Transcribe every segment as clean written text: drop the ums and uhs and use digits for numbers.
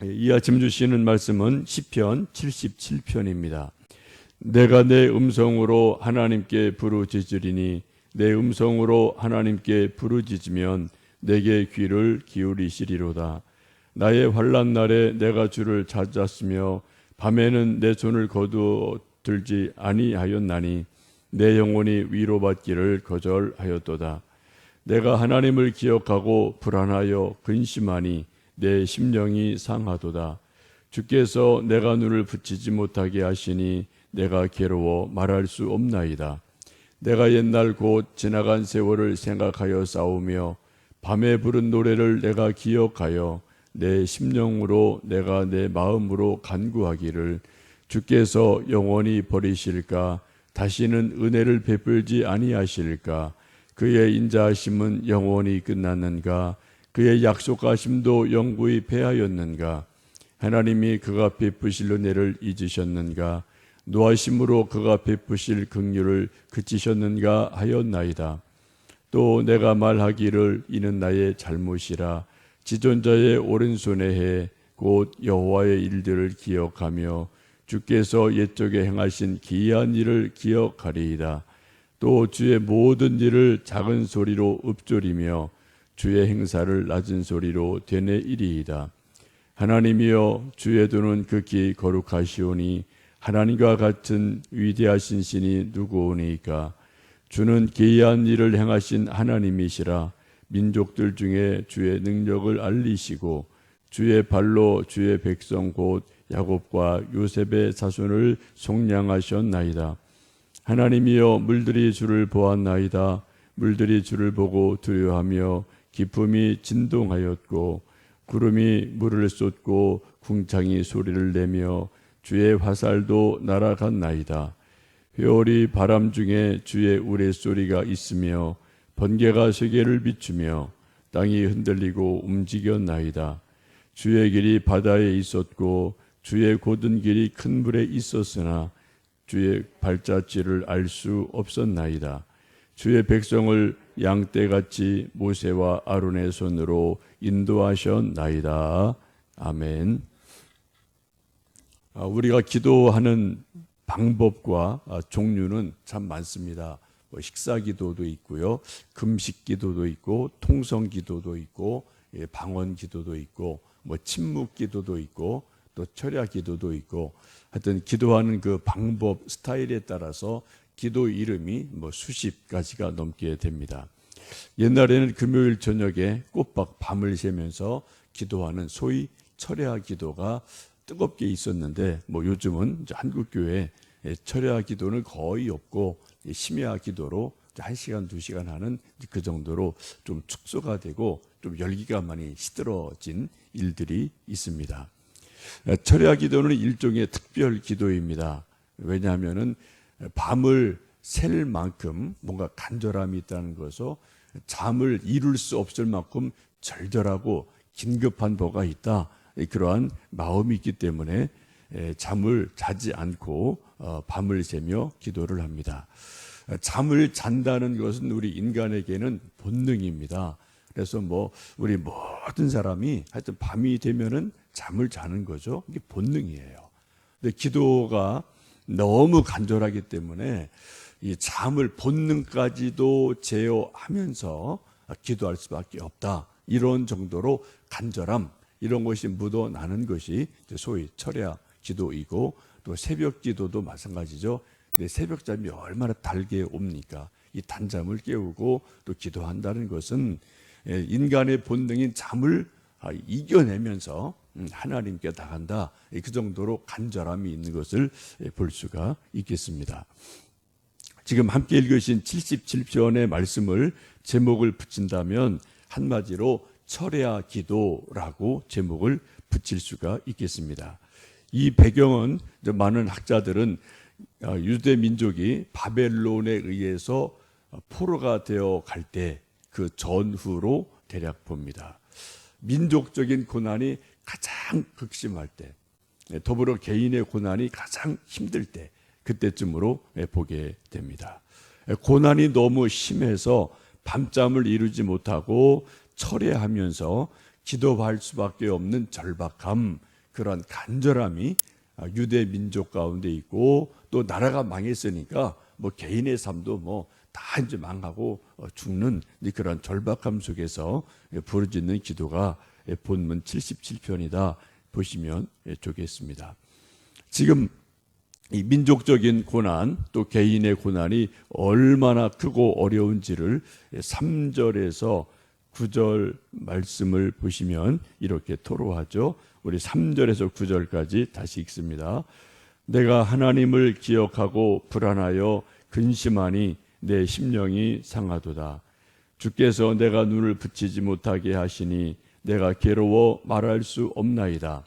이 아침 주시는 말씀은 시편 77편입니다. 내가 내 음성으로 하나님께 부르짖으리니 내 음성으로 하나님께 부르짖으면 내게 귀를 기울이시리로다. 나의 환난 날에 내가 주를 찾았으며 밤에는 내 손을 거두어 들지 아니하였나니 내 영혼이 위로받기를 거절하였도다. 내가 하나님을 기억하고 불안하여 근심하니 내 심령이 상하도다. 주께서 내가 눈을 붙이지 못하게 하시니 내가 괴로워 말할 수 없나이다. 내가 옛날 곧 지나간 세월을 생각하여 싸우며 밤에 부른 노래를 내가 기억하여 내 심령으로 내가 내 마음으로 간구하기를 주께서 영원히 버리실까? 다시는 은혜를 베풀지 아니하실까? 그의 인자하심은 영원히 끝났는가? 그의 약속하심도 영구히 패하였는가? 하나님이 그가 베푸실 은혜를 잊으셨는가? 노하심으로 그가 베푸실 긍휼을 그치셨는가 하였나이다. 또 내가 말하기를 이는 나의 잘못이라. 지존자의 오른손에 해 곧 여호와의 일들을 기억하며 주께서 옛적에 행하신 기이한 일을 기억하리이다. 또 주의 모든 일을 작은 소리로 읊조리며 주의 행사를 낮은 소리로 되뇌이리이다. 하나님이여 주의 도는 극히 거룩하시오니 하나님과 같은 위대하신 신이 누구오니까? 주는 기이한 일을 행하신 하나님이시라. 민족들 중에 주의 능력을 알리시고 주의 발로 주의 백성 곧 야곱과 요셉의 자손을 속량하셨나이다. 하나님이여 물들이 주를 보았나이다. 물들이 주를 보고 두려워하며 기품이 진동하였고 구름이 물을 쏟고 궁창이 소리를 내며 주의 화살도 날아갔나이다. 회오리 바람 중에 주의 우레소리가 있으며 번개가 세계를 비추며 땅이 흔들리고 움직였나이다. 주의 길이 바다에 있었고 주의 곧은 길이 큰 물에 있었으나 주의 발자취를 알 수 없었나이다. 주의 백성을 양떼같이 모세와 아론의 손으로 인도하셨나이다. 아멘. 우리가 기도하는 방법과 종류는 참 많습니다. 식사 기도도 있고요, 금식 기도도 있고, 통성 기도도 있고, 방언 기도도 있고, 침묵 기도도 있고, 또 철야 기도도 있고, 하여튼 기도하는 그 방법 스타일에 따라서 기도 이름이 수십 가지가 넘게 됩니다. 옛날에는 금요일 저녁에 꼬박 밤을 새면서 기도하는 소위 철야 기도가 뜨겁게 있었는데 요즘은 한국교회 철야 기도는 거의 없고 심야 기도로 1시간, 2시간 하는 그 정도로 좀 축소가 되고 좀 열기가 많이 시들어진 일들이 있습니다. 철야 기도는 일종의 특별 기도입니다. 왜냐하면은 밤을 샐 만큼 뭔가 간절함이 있다는 것을 잠을 이룰 수 없을 만큼 절절하고 긴급한 뭐가 있다. 그러한 마음이 있기 때문에 잠을 자지 않고 밤을 새며 기도를 합니다. 잠을 잔다는 것은 우리 인간에게는 본능입니다. 그래서 우리 모든 사람이 하여튼 밤이 되면은 잠을 자는 거죠. 이게 본능이에요. 근데 기도가 너무 간절하기 때문에 이 잠을 본능까지도 제어하면서 기도할 수밖에 없다. 이런 정도로 간절함, 이런 것이 묻어나는 것이 소위 철야 기도이고, 또 새벽 기도도 마찬가지죠. 근데 새벽잠이 얼마나 달게 옵니까? 이 단잠을 깨우고 또 기도한다는 것은 인간의 본능인 잠을 이겨내면서 하나님께 나간다. 그 정도로 간절함이 있는 것을 볼 수가 있겠습니다. 지금 함께 읽으신 77편의 말씀을 제목을 붙인다면 한마디로 철야 기도라고 제목을 붙일 수가 있겠습니다. 이 배경은 많은 학자들은 유대 민족이 바벨론에 의해서 포로가 되어 갈 때 그 전후로 대략 봅니다. 민족적인 고난이 가장 극심할 때, 더불어 개인의 고난이 가장 힘들 때, 그때쯤으로 보게 됩니다. 고난이 너무 심해서 밤잠을 이루지 못하고 철회하면서 기도할 수밖에 없는 절박함, 그런 간절함이 유대 민족 가운데 있고, 또 나라가 망했으니까 뭐 개인의 삶도 뭐 다 이제 망하고 죽는 그런 절박함 속에서 부르짖는 기도가 본문 77편이다 보시면 좋겠습니다. 지금 이 민족적인 고난, 또 개인의 고난이 얼마나 크고 어려운지를 3절에서 9절 말씀을 보시면 이렇게 토로하죠. 우리 3절에서 9절까지 다시 읽습니다. 내가 하나님을 기억하고 불안하여 근심하니 내 심령이 상하도다. 주께서 내가 눈을 붙이지 못하게 하시니 내가 괴로워 말할 수 없나이다.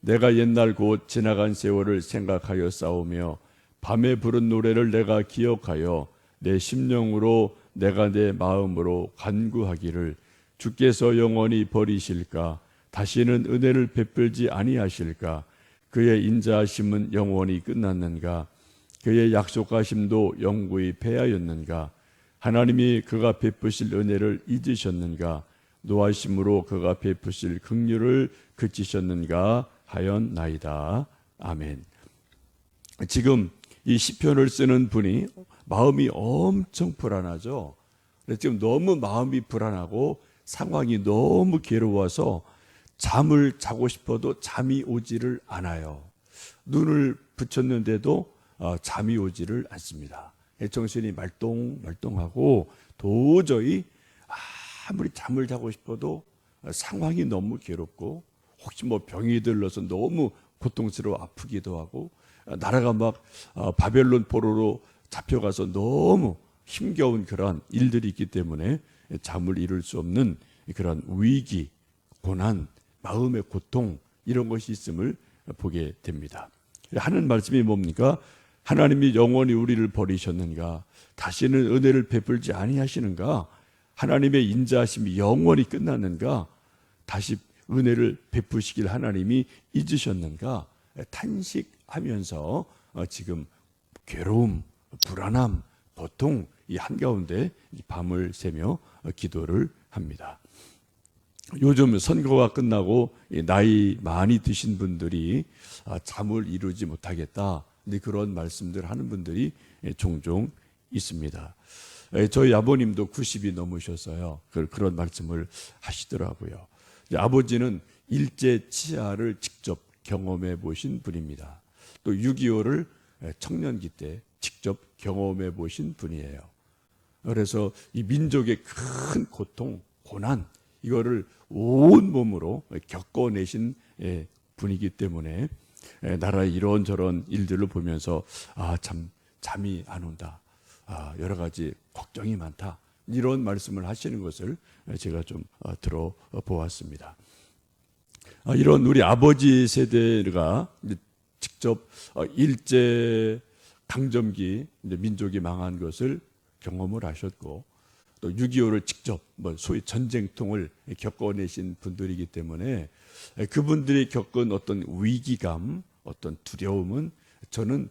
내가 옛날 곧 지나간 세월을 생각하여 싸우며 밤에 부른 노래를 내가 기억하여 내 심령으로 내가 내 마음으로 간구하기를 주께서 영원히 버리실까? 다시는 은혜를 베풀지 아니하실까? 그의 인자하심은 영원히 끝났는가? 그의 약속하심도 영구히 패하였는가? 하나님이 그가 베푸실 은혜를 잊으셨는가? 노하심으로 그가 베푸실 긍휼을 그치셨는가 하였나이다. 아멘. 지금 이 시편을 쓰는 분이 마음이 엄청 불안하죠. 지금 너무 마음이 불안하고 상황이 너무 괴로워서 잠을 자고 싶어도 잠이 오지를 않아요. 눈을 붙였는데도 잠이 오지를 않습니다. 정신이 말똥말똥하고 도저히 아무리 잠을 자고 싶어도 상황이 너무 괴롭고, 혹시 뭐 병이 들러서 너무 고통스러워 아프기도 하고, 나라가 막 바벨론 포로로 잡혀가서 너무 힘겨운 그런 일들이 있기 때문에 잠을 이룰 수 없는 그런 위기, 고난, 마음의 고통, 이런 것이 있음을 보게 됩니다. 하는 말씀이 뭡니까? 하나님이 영원히 우리를 버리셨는가? 다시는 은혜를 베풀지 아니하시는가? 하나님의 인자하심이 영원히 끝났는가? 다시 은혜를 베푸시길 하나님이 잊으셨는가? 탄식하면서 지금 괴로움, 불안함, 고통 이 한가운데 밤을 새며 기도를 합니다. 요즘 선거가 끝나고 나이 많이 드신 분들이 잠을 이루지 못하겠다, 그런 말씀들 하는 분들이 종종 있습니다. 저희 아버님도 90이 넘으셨어요. 그런 말씀을 하시더라고요. 아버지는 일제 치하를 직접 경험해 보신 분입니다. 또 6.25를 청년기 때 직접 경험해 보신 분이에요. 그래서 이 민족의 큰 고통, 고난, 이거를 온 몸으로 겪어내신 분이기 때문에 나라의 이런저런 일들을 보면서 참 잠이 안 온다, 여러 가지 걱정이 많다, 이런 말씀을 하시는 것을 제가 좀 들어보았습니다. 이런 우리 아버지 세대가 직접 일제 강점기 민족이 망한 것을 경험을 하셨고, 또 6.25를 직접 소위 전쟁통을 겪어내신 분들이기 때문에 그분들이 겪은 어떤 위기감, 어떤 두려움은 저는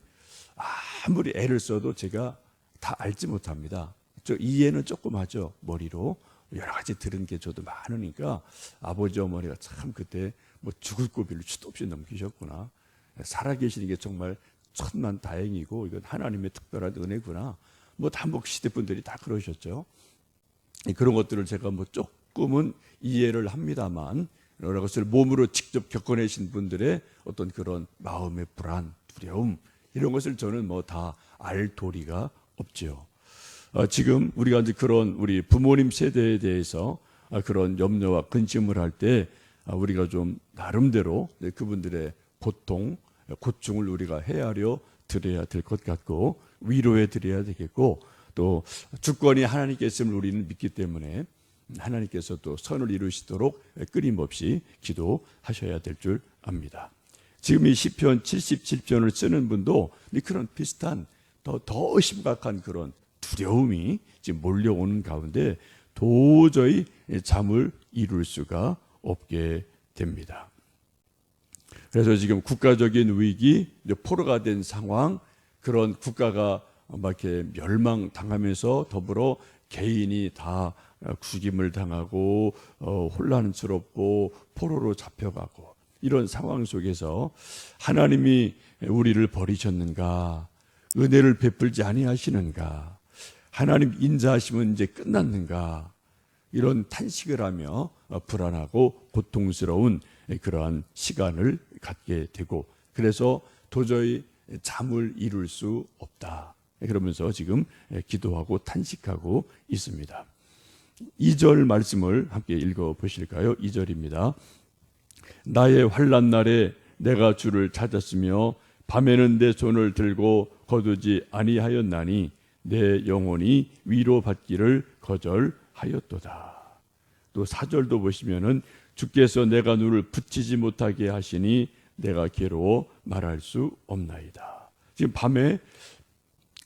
아무리 애를 써도 제가 다 알지 못합니다. 저 이해는 조금 하죠. 머리로 여러 가지 들은 게 저도 많으니까 아버지 어머니가 참 그때 뭐 죽을 고비를 수도 없이 넘기셨구나, 살아계시는 게 정말 천만 다행이고 이건 하나님의 특별한 은혜구나, 뭐 한국 시대 분들이 다 그러셨죠. 그런 것들을 제가 뭐 조금은 이해를 합니다만, 여러 것을 몸으로 직접 겪어내신 분들의 어떤 그런 마음의 불안, 두려움, 이런 것을 저는 뭐 다 알 도리가 없죠. 지금 우리가 이제 그런 우리 부모님 세대에 대해서 그런 염려와 근심을 할 때 우리가 좀 나름대로 그분들의 고통, 고충을 우리가 헤아려 드려야 될 것 같고, 위로해 드려야 되겠고, 또 주권이 하나님께 있음을 우리는 믿기 때문에 하나님께서 또 선을 이루시도록 끊임없이 기도하셔야 될 줄 압니다. 지금 이 시편 77편을 쓰는 분도 그런 비슷한 더 심각한 그런 두려움이 지금 몰려오는 가운데 도저히 잠을 이룰 수가 없게 됩니다. 그래서 지금 국가적인 위기, 포로가 된 상황, 그런 국가가 막 이렇게 멸망당하면서 더불어 개인이 다 죽임을 당하고 혼란스럽고 포로로 잡혀가고, 이런 상황 속에서 하나님이 우리를 버리셨는가? 은혜를 베풀지 아니하시는가? 하나님 인자하시면 이제 끝났는가? 이런 탄식을 하며 불안하고 고통스러운 그러한 시간을 갖게 되고, 그래서 도저히 잠을 이룰 수 없다. 그러면서 지금 기도하고 탄식하고 있습니다. 2절 말씀을 함께 읽어 보실까요? 2절입니다. 나의 환난 날에 내가 주를 찾았으며 밤에는 내 손을 들고 거두지 아니하였나니 내 영혼이 위로받기를 거절하였도다. 또 4절도 보시면은 주께서 내가 눈을 붙이지 못하게 하시니 내가 괴로워 말할 수 없나이다. 지금 밤에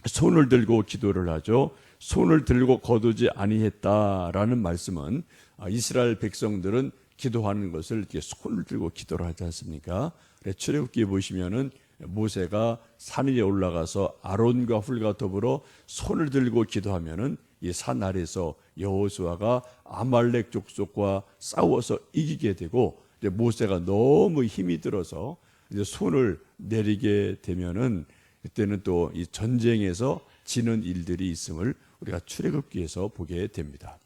손을 들고 기도를 하죠. 손을 들고 거두지 아니했다라는 말씀은 이스라엘 백성들은 기도하는 것을 이렇게 손을 들고 기도를 하지 않습니까? 출애굽기에 보시면은 모세가 산 위에 올라가서 아론과 훌과 더불어 손을 들고 기도하면은 이 산 아래서 여호수아가 아말렉 족속과 싸워서 이기게 되고, 이제 모세가 너무 힘이 들어서 이제 손을 내리게 되면은 그때는 또 이 전쟁에서 지는 일들이 있음을 우리가 출애굽기에서 보게 됩니다.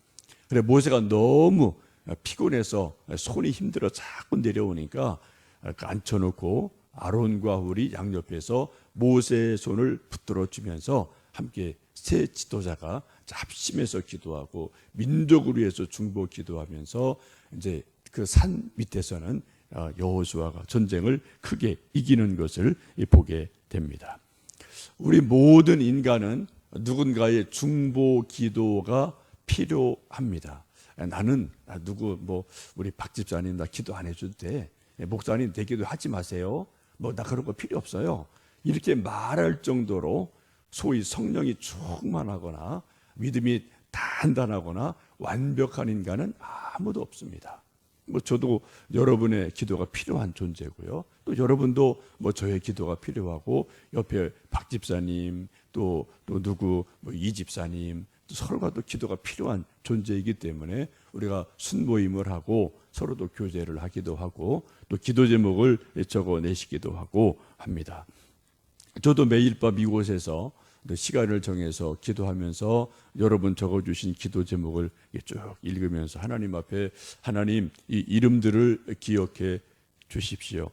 그래 모세가 너무 피곤해서 손이 힘들어 자꾸 내려오니까 앉혀놓고 아론과 훌이 양옆에서 모세의 손을 붙들어 주면서 함께 세 지도자가 합심해서 기도하고 민족을 위해서 중보 기도하면서 이제 그 산 밑에서는 여호수아가 전쟁을 크게 이기는 것을 보게 됩니다. 우리 모든 인간은 누군가의 중보 기도가 필요합니다. 나는 누구 우리 박 집사님 나 기도 안 해줘도 돼. 목사님 내 기도 하지 마세요. 나 그런 거 필요 없어요. 이렇게 말할 정도로 소위 성령이 충만하거나 믿음이 단단하거나 완벽한 인간은 아무도 없습니다. 저도 여러분의 기도가 필요한 존재고요. 또 여러분도 저의 기도가 필요하고 옆에 박 집사님 또 누구 이 집사님 또 서로가 또 기도가 필요한 존재이기 때문에 우리가 순모임을 하고 서로도 교제를 하기도 하고 또 기도 제목을 적어내시기도 하고 합니다. 저도 매일 밤 이곳에서 시간을 정해서 기도하면서 여러분 적어주신 기도 제목을 쭉 읽으면서 하나님 앞에 하나님 이 이름들을 기억해 주십시오.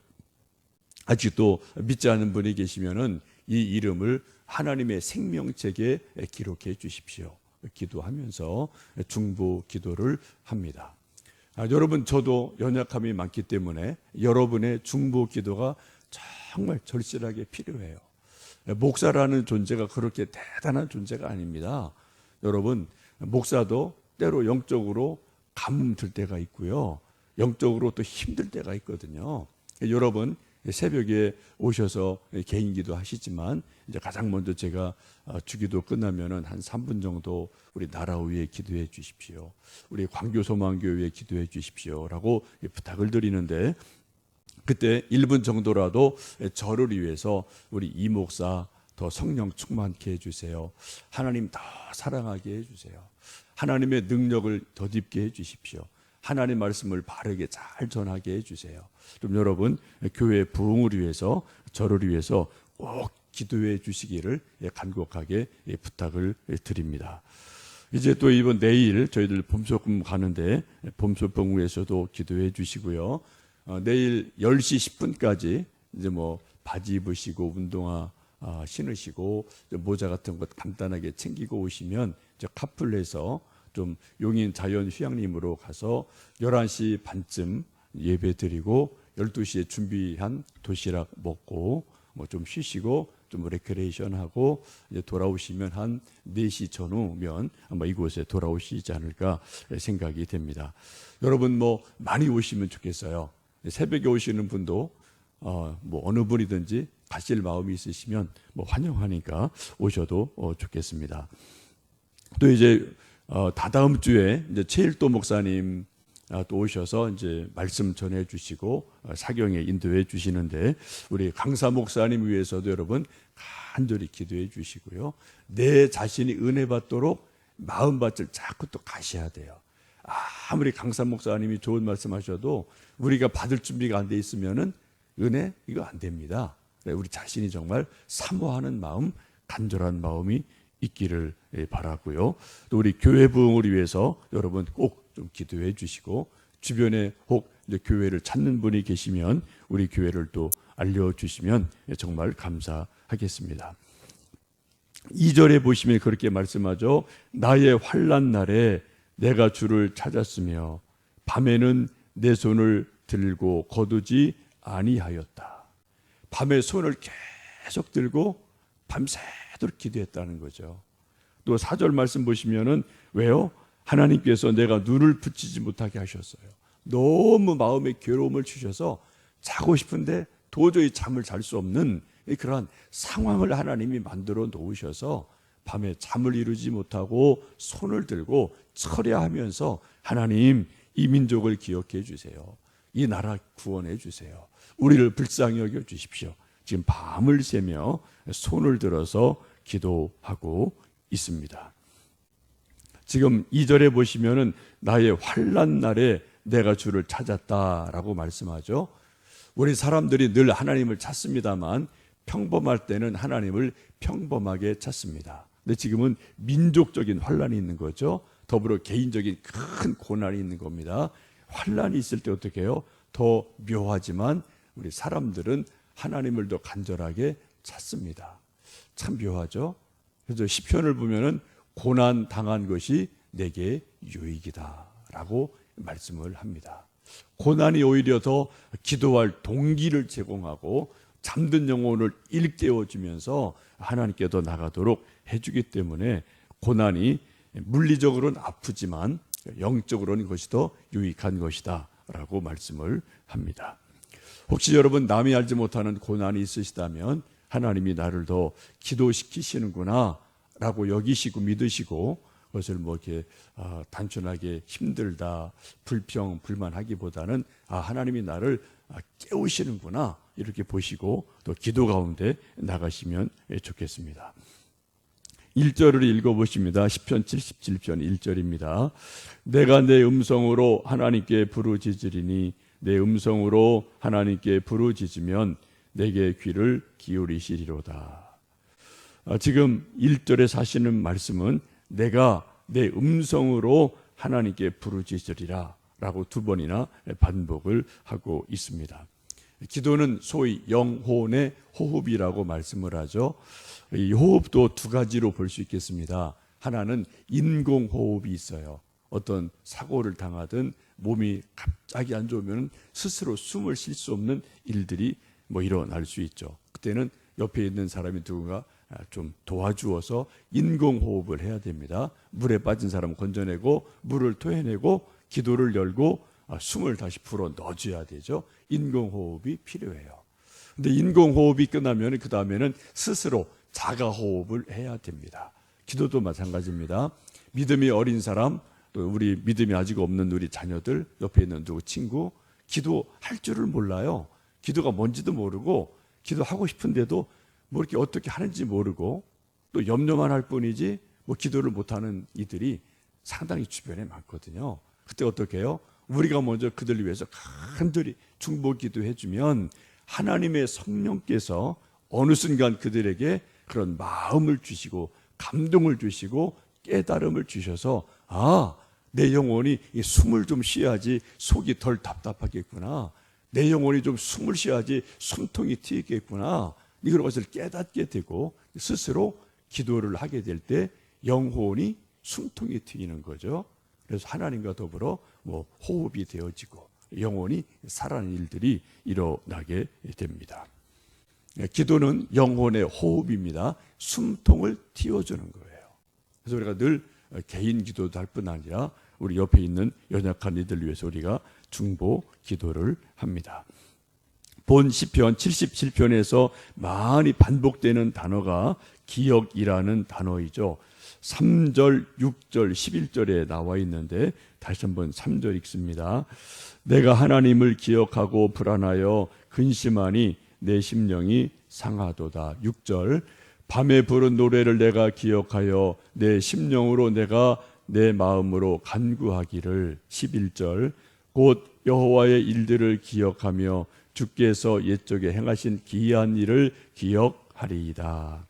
아직도 믿지 않는 분이 계시면은 이 이름을 하나님의 생명책에 기록해 주십시오. 기도하면서 중보 기도를 합니다. 여러분 저도 연약함이 많기 때문에 여러분의 중보 기도가 정말 절실하게 필요해요. 목사라는 존재가 그렇게 대단한 존재가 아닙니다. 여러분 목사도 때로 영적으로 가뭄 들 때가 있고요. 영적으로 또 힘들 때가 있거든요. 여러분 새벽에 오셔서 개인기도 하시지만 이제 가장 먼저 제가 주기도 끝나면은 한 3분 정도 우리 나라 위에 기도해 주십시오. 우리 광교소망교회에 기도해 주십시오라고 부탁을 드리는데 그때 1분 정도라도 저를 위해서 우리 이 목사 더 성령 충만케 해주세요. 하나님 더 사랑하게 해주세요. 하나님의 능력을 덧입게 해주십시오. 하나님 말씀을 바르게 잘 전하게 해주세요. 좀 여러분 교회 부흥을 위해서 저를 위해서 꼭 기도해 주시기를 간곡하게 부탁을 드립니다. 이제 또 이번 내일 저희들 봄소금 가는데 봄소봉우에서도 기도해 주시고요. 내일 10시 10분까지 이제 바지 입으시고 운동화 신으시고 모자 같은 것 간단하게 챙기고 오시면 이제 카풀에서 좀 용인 자연휴양림으로 가서 11시 반쯤 예배 드리고 12시에 준비한 도시락 먹고 좀 쉬시고 좀 레크레이션 하고 이제 돌아오시면 한 4시 전후면 아마 이곳에 돌아오시지 않을까 생각이 됩니다. 여러분 많이 오시면 좋겠어요. 새벽에 오시는 분도 어느 분이든지 가실 마음이 있으시면 환영하니까 오셔도 좋겠습니다. 또 이제 다다음 주에 이제 최일도 목사님 또 오셔서 이제 말씀 전해 주시고 사경에 인도해 주시는데 우리 강사 목사님 위해서도 여러분 간절히 기도해 주시고요. 내 자신이 은혜 받도록 마음밭을 자꾸 또 가셔야 돼요. 아무리 강산 목사님이 좋은 말씀하셔도 우리가 받을 준비가 안 돼 있으면은 은혜 이거 안 됩니다. 우리 자신이 정말 사모하는 마음, 간절한 마음이 있기를 바라고요. 또 우리 교회 부흥을 위해서 여러분 꼭 좀 기도해 주시고, 주변에 혹 이제 교회를 찾는 분이 계시면 우리 교회를 또 알려주시면 정말 감사하겠습니다. 2절에 보시면 그렇게 말씀하죠. 나의 환난 날에 내가 주를 찾았으며 밤에는 내 손을 들고 거두지 아니하였다. 밤에 손을 계속 들고 밤새도록 기도했다는 거죠. 또 4절 말씀 보시면은 왜요? 하나님께서 내가 눈을 붙이지 못하게 하셨어요. 너무 마음에 괴로움을 주셔서 자고 싶은데 도저히 잠을 잘 수 없는 그러한 상황을 하나님이 만들어 놓으셔서 밤에 잠을 이루지 못하고 손을 들고 철야하면서 하나님 이 민족을 기억해 주세요. 이 나라 구원해 주세요. 우리를 불쌍히 여겨 주십시오. 지금 밤을 새며 손을 들어서 기도하고 있습니다. 지금 2절에 보시면은 나의 환난 날에 내가 주를 찾았다라고 말씀하죠. 우리 사람들이 늘 하나님을 찾습니다만 평범할 때는 하나님을 평범하게 찾습니다. 근데 지금은 민족적인 환난이 있는 거죠. 더불어 개인적인 큰 고난이 있는 겁니다. 환난이 있을 때 어떻게 해요? 더 묘하지만 우리 사람들은 하나님을 더 간절하게 찾습니다. 참 묘하죠. 그래서 시편을 보면은 고난 당한 것이 내게 유익이다라고 말씀을 합니다. 고난이 오히려 더 기도할 동기를 제공하고 잠든 영혼을 일깨워주면서 하나님께 더 나가도록 해주기 때문에 고난이 물리적으로는 아프지만 영적으로는 그것이 더 유익한 것이다 라고 말씀을 합니다. 혹시 여러분 남이 알지 못하는 고난이 있으시다면 하나님이 나를 더 기도시키시는구나 라고 여기시고 믿으시고 그것을 뭐 이렇게 단순하게 힘들다, 불평, 불만하기보다는 하나님이 나를 깨우시는구나 이렇게 보시고 또 기도 가운데 나가시면 좋겠습니다. 1절을 읽어보십니다. 시편 77편 1절입니다. 내가 내 음성으로 하나님께 부르짖으리니 내 음성으로 하나님께 부르짖으면 내게 귀를 기울이시리로다. 지금 1절에 하시는 말씀은 내가 내 음성으로 하나님께 부르짖으리라 라고 두 번이나 반복을 하고 있습니다. 기도는 소위 영혼의 호흡이라고 말씀을 하죠. 이 호흡도 두 가지로 볼 수 있겠습니다. 하나는 인공호흡이 있어요. 어떤 사고를 당하든 몸이 갑자기 안 좋으면 스스로 숨을 쉴 수 없는 일들이 일어날 수 있죠. 그때는 옆에 있는 사람이 누군가 좀 도와주어서 인공호흡을 해야 됩니다. 물에 빠진 사람을 건져내고 물을 토해내고 기도를 열고 숨을 다시 불어 넣어줘야 되죠. 인공호흡이 필요해요. 근데 인공호흡이 끝나면 그 다음에는 스스로 자가호흡을 해야 됩니다. 기도도 마찬가지입니다. 믿음이 어린 사람, 또 우리 믿음이 아직 없는 우리 자녀들, 옆에 있는 누구 친구, 기도할 줄을 몰라요. 기도가 뭔지도 모르고 기도하고 싶은데도 이렇게 어떻게 하는지 모르고 또 염려만 할 뿐이지 기도를 못하는 이들이 상당히 주변에 많거든요. 그때 어떻게 해요? 우리가 먼저 그들을 위해서 간절히 중보 기도해 주면 하나님의 성령께서 어느 순간 그들에게 그런 마음을 주시고 감동을 주시고 깨달음을 주셔서 내 영혼이 숨을 좀 쉬어야지 속이 덜 답답하겠구나. 내 영혼이 좀 숨을 쉬어야지 숨통이 트이겠구나. 이런 것을 깨닫게 되고 스스로 기도를 하게 될 때 영혼이 숨통이 트이는 거죠. 그래서 하나님과 더불어 호흡이 되어지고 영혼이 살아나는 일들이 일어나게 됩니다. 기도는 영혼의 호흡입니다. 숨통을 틔워주는 거예요. 그래서 우리가 늘 개인 기도도 할 뿐 아니라 우리 옆에 있는 연약한 이들 위해서 우리가 중보 기도를 합니다. 본 시편 77편에서 많이 반복되는 단어가 기억이라는 단어이죠. 3절, 6절, 11절에 나와 있는데 다시 한번 3절 읽습니다. 내가 하나님을 기억하고 불안하여 근심하니 내 심령이 상하도다. 6절 밤에 부른 노래를 내가 기억하여 내 심령으로 내가 내 마음으로 간구하기를 11절 곧 여호와의 일들을 기억하며 주께서 옛적에 행하신 기이한 일을 기억하리이다.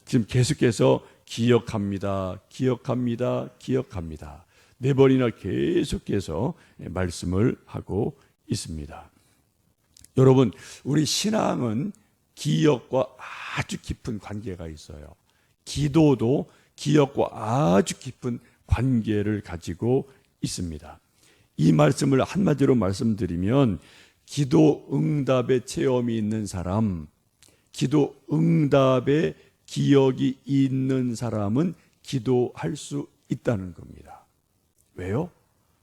지금 계속해서 기억합니다. 기억합니다. 기억합니다. 네 번이나 계속해서 말씀을 하고 있습니다. 여러분, 우리 신앙은 기억과 아주 깊은 관계가 있어요. 기도도 기억과 아주 깊은 관계를 가지고 있습니다. 이 말씀을 한마디로 말씀드리면 기도 응답의 체험이 있는 사람, 기도 응답의 기억이 있는 사람은 기도할 수 있다는 겁니다. 왜요?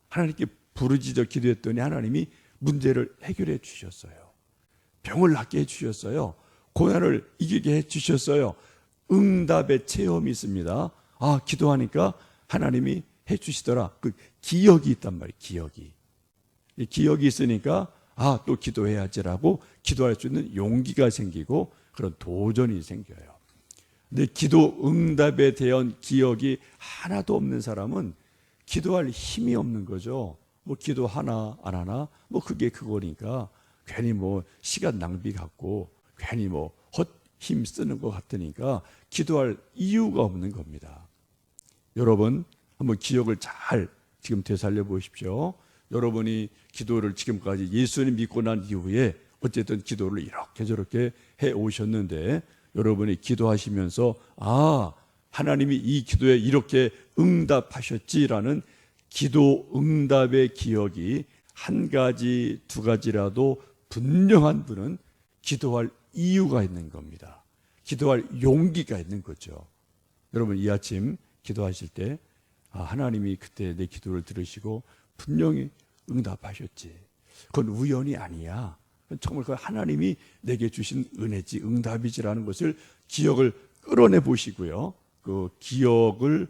하나님께 부르짖어 기도했더니 하나님이 문제를 해결해 주셨어요. 병을 낫게 해 주셨어요. 고난을 이기게 해 주셨어요. 응답의 체험이 있습니다. 아, 기도하니까 하나님이 해 주시더라. 그 기억이 있단 말이에요. 기억이. 이 기억이 있으니까 아, 또 기도해야지라고 기도할 수 있는 용기가 생기고 그런 도전이 생겨요. 근데 기도 응답에 대한 기억이 하나도 없는 사람은 기도할 힘이 없는 거죠. 뭐 기도하나 안 하나 뭐 그게 그거니까 괜히 뭐 시간 낭비 같고 괜히 뭐 헛힘 쓰는 것 같으니까 기도할 이유가 없는 겁니다. 여러분 한번 기억을 잘 지금 되살려 보십시오. 여러분이 기도를 지금까지 예수님 믿고 난 이후에 어쨌든 기도를 이렇게 저렇게 해 오셨는데 여러분이 기도하시면서 아, 하나님이 이 기도에 이렇게 응답하셨지라는 기도 응답의 기억이 한 가지, 두 가지라도 분명한 분은 기도할 이유가 있는 겁니다. 기도할 용기가 있는 거죠. 여러분 이 아침 기도하실 때 아, 하나님이 그때 내 기도를 들으시고 분명히 응답하셨지. 그건 우연이 아니야. 정말 그 하나님이 내게 주신 은혜지, 응답이지라는 것을 기억을 끌어내 보시고요. 그 기억을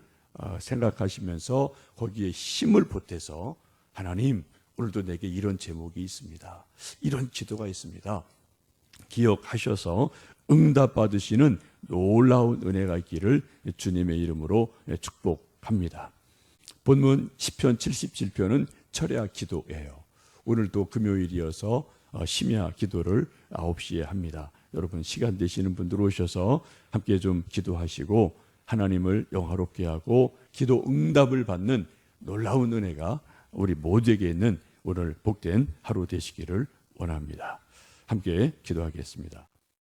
생각하시면서 거기에 힘을 보태서 하나님 오늘도 내게 이런 제목이 있습니다. 이런 기도가 있습니다. 기억하셔서 응답 받으시는 놀라운 은혜가 있기를 주님의 이름으로 축복합니다. 본문 시편 77편은 철야 기도예요. 오늘도 금요일이어서 심야 기도를 9시에 합니다. 여러분 시간 되시는 분들 오셔서 함께 좀 기도하시고 하나님을 영화롭게 하고 기도 응답을 받는 놀라운 은혜가 우리 모두에게 있는 오늘 복된 하루 되시기를 원합니다. 함께 기도하겠습니다.